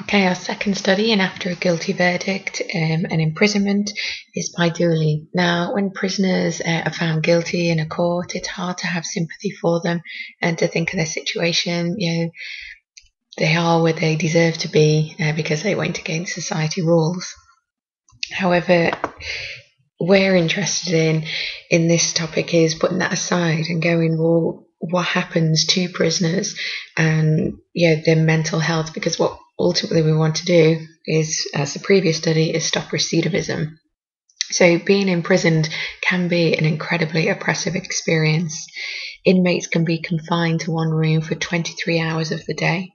Okay, our second study in after a guilty verdict and imprisonment is by Dooley. Now, when prisoners are found guilty in a court, it's hard to have sympathy for them and to think of their situation. They are where they deserve to be because they went against society rules. However, we're interested in this topic is putting that aside and going, well, what happens to prisoners and their mental health, because what ultimately we want to do is, as the previous study, is stop recidivism. So being imprisoned can be an incredibly oppressive experience. Inmates can be confined to one room for 23 hours of the day.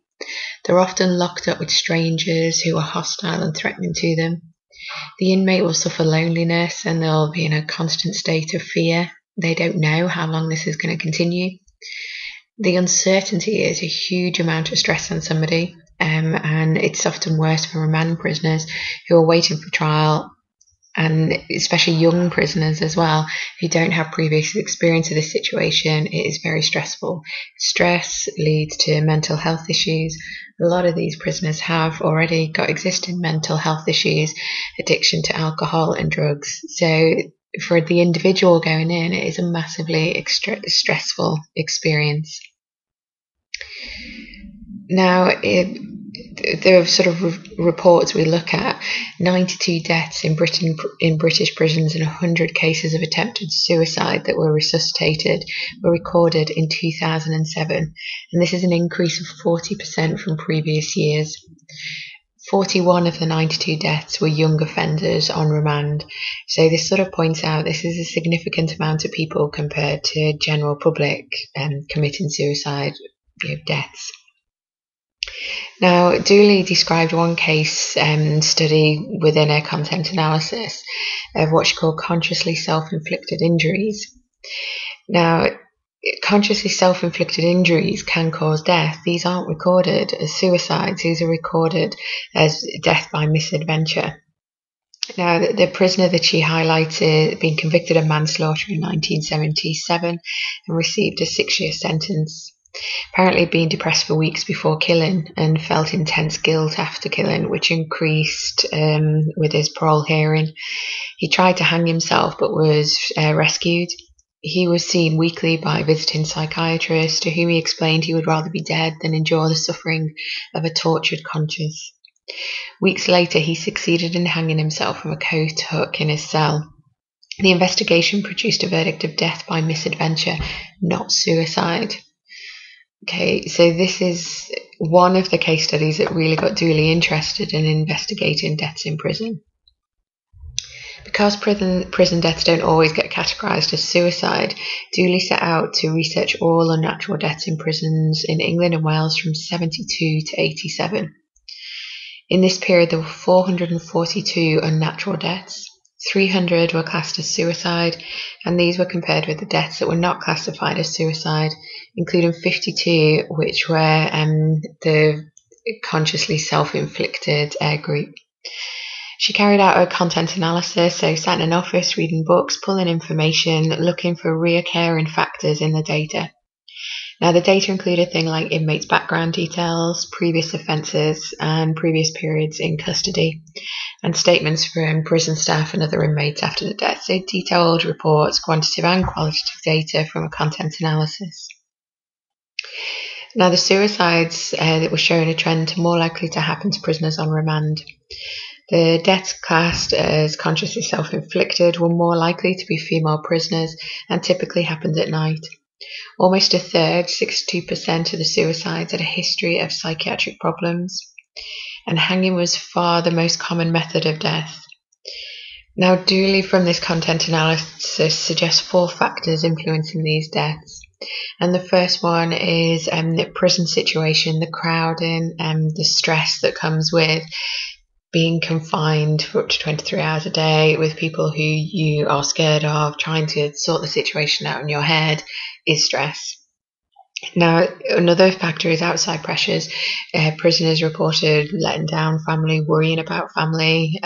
They're often locked up with strangers who are hostile and threatening to them. The inmate will suffer loneliness and they'll be in a constant state of fear. They don't know how long this is going to continue. The uncertainty is a huge amount of stress on somebody, and it's often worse for remand prisoners who are waiting for trial, and especially young prisoners as well who don't have previous experience of this situation. It is very stressful. Stress leads to mental health issues. A lot of these prisoners have already got existing mental health issues, addiction to alcohol and drugs. So for the individual going in, it is a massively stressful experience. Now, the sort of reports we look at, 92 deaths in British prisons and 100 cases of attempted suicide that were resuscitated were recorded in 2007, and this is an increase of 40% from previous years. 41 of the 92 deaths were young offenders on remand, so this sort of points out this is a significant amount of people compared to general public committing suicide deaths. Now, Dooley described one case study within her content analysis of what she called consciously self-inflicted injuries. Now, consciously self-inflicted injuries can cause death. These aren't recorded as suicides. These are recorded as death by misadventure. Now, the prisoner that she highlighted being convicted of manslaughter in 1977 and received a 6-year sentence. Apparently being depressed for weeks before killing and felt intense guilt after killing, which increased with his parole hearing. He tried to hang himself but was rescued. He was seen weekly by a visiting psychiatrist to whom he explained he would rather be dead than endure the suffering of a tortured conscience. Weeks later, he succeeded in hanging himself from a coat hook in his cell. The investigation produced a verdict of death by misadventure, not suicide. Okay, so this is one of the case studies that really got Dooley interested in investigating deaths in prison. Because prison deaths don't always get categorised as suicide, Dooley set out to research all unnatural deaths in prisons in England and Wales from 72 to 87. In this period, there were 442 unnatural deaths. 300 were classed as suicide, and these were compared with the deaths that were not classified as suicide, including 52 which were the consciously self-inflicted group. She carried out her content analysis, so sat in an office reading books, pulling information, looking for recurring factors in the data. Now, the data included things like inmates' background details, previous offences and previous periods in custody, and statements from prison staff and other inmates after the death, so detailed reports, quantitative and qualitative data from a content analysis. Now, the suicides that were showing a trend more likely to happen to prisoners on remand. The deaths classed as consciously self-inflicted were more likely to be female prisoners and typically happened at night. Almost a third, 62% of the suicides had a history of psychiatric problems, and hanging was far the most common method of death. Now, Dooley from this content analysis suggests 4 factors influencing these deaths. And the first one is the prison situation, the crowding and the stress that comes with being confined for up to 23 hours a day with people who you are scared of, trying to sort the situation out in your head is stress. Now, another factor is outside pressures. Prisoners reported letting down family, worrying about family,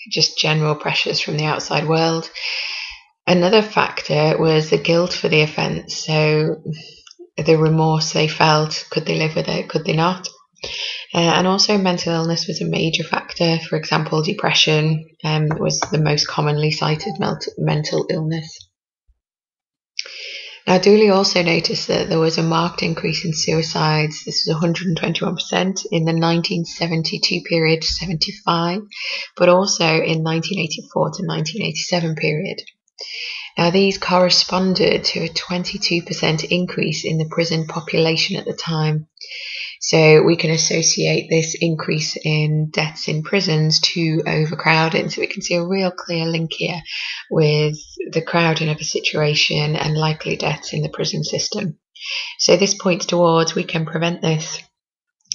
just general pressures from the outside world. Another factor was the guilt for the offence, so the remorse they felt. Could they live with it? Could they not? And also mental illness was a major factor. For example, depression was the most commonly cited mental illness. Now, Dooley also noticed that there was a marked increase in suicides. This was 121% in the 1972 period to 75, but also in 1984 to 1987 period. Now, these corresponded to a 22% increase in the prison population at the time. So we can associate this increase in deaths in prisons to overcrowding. So we can see a real clear link here with the crowding of a situation and likely deaths in the prison system. So this points towards we can prevent this.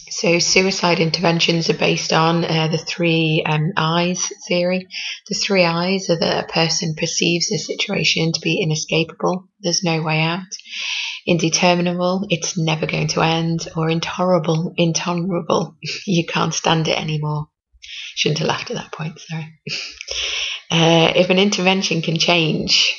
So suicide interventions are based on the 3 I's theory. The 3 I's are that a person perceives the situation to be inescapable. There's no way out. Indeterminable, it's never going to end. Or intolerable, you can't stand it anymore. Shouldn't have laughed at that point, sorry. If an intervention can change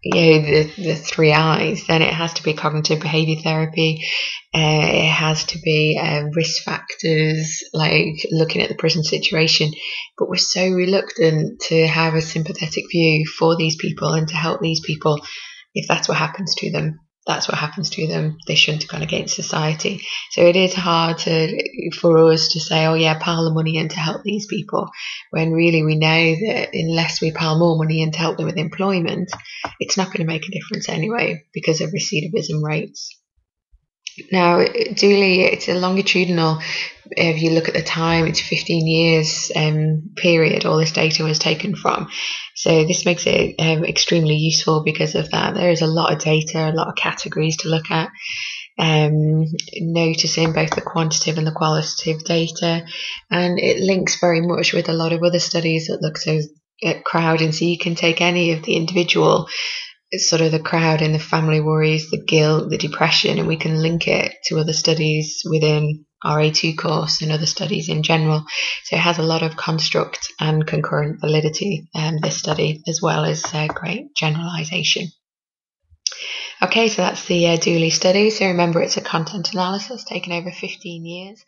the 3 I's, then it has to be cognitive behaviour therapy. It has to be risk factors, like looking at the prison situation. But we're so reluctant to have a sympathetic view for these people and to help these people. If that's what happens to them, that's what happens to them. They shouldn't have gone against society. So it is hard for us to say, oh yeah, pile the money in to help these people, when really we know that unless we pile more money in to help them with employment, it's not going to make a difference anyway because of recidivism rates. Now, Dooley, it's a longitudinal. If you look at the time, it's 15 years period all this data was taken from. So this makes it extremely useful because of that. There is a lot of data, a lot of categories to look at. Noticing both the quantitative and the qualitative data, and it links very much with a lot of other studies that look at crowding. So you can take any of the individual, sort of the crowd and the family worries, the guilt, the depression, and we can link it to other studies within our A2 course and other studies in general. So it has a lot of construct and concurrent validity, this study, as well as great generalization. Okay, so that's the Dooley study. So remember, it's a content analysis taken over 15 years.